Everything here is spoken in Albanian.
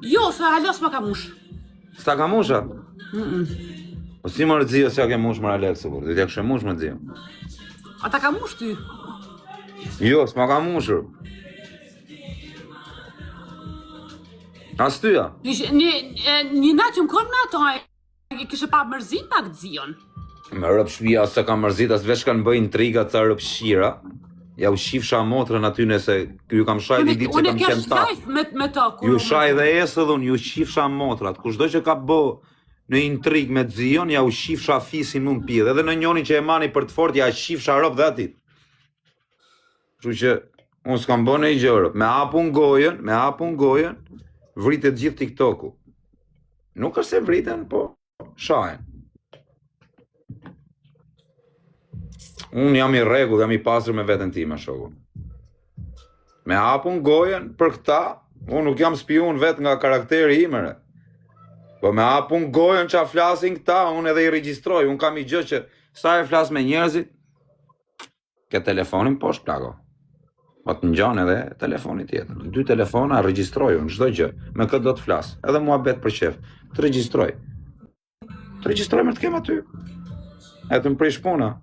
Jo, se halos më ka mush. S'ta ka musha? Po si më rëzio se ja ke mush më Alex, kur, dhe t'ja kështë mush më rëzio. Ata ka mush ty. Jo, s'ma ka mushur. As tyja? Një natë më konë në ato, kështë pa mërzit pak zion. Me rëp shpia se ka mërzit, as veç kanë bëj intriga ca rëp shira. Ja u shifsha motrën aty nëse ju kam shaj një ditë që kam qenë ta. Me to. Ju shaj dhe esë dhun, ju shifsha motrat. Kushdo që ka bë në intrig me Zion, ja u shifsha fisin mund pjedhe. Edhe në njoni që e mani për të fort, ja shifsha rëp dhe atit. Kështu që unë s'kam bë në i gjërë. Me hapun gojen, vritet gjithë TikToku. Nuk është se vriten, po shajen. Unë jam i rregull, jam i pasur me veten time, shoku. Me hapun gojen për këta, unë nuk jam spion vetë nga karakteri imere. Po me hapun gojen që a flasin këta, unë edhe i regjistroj, unë kam i gjë që sa e flas me njerëzit, ke telefonin poshtë plako. Po të ngjan edhe telefoni tjetër. 2 telefona regjistroj unë çdo gjë, me këtë do të flas, edhe muhabet për qef, të regjistroj. Të regjistroj me të kem aty. E të më prish puna.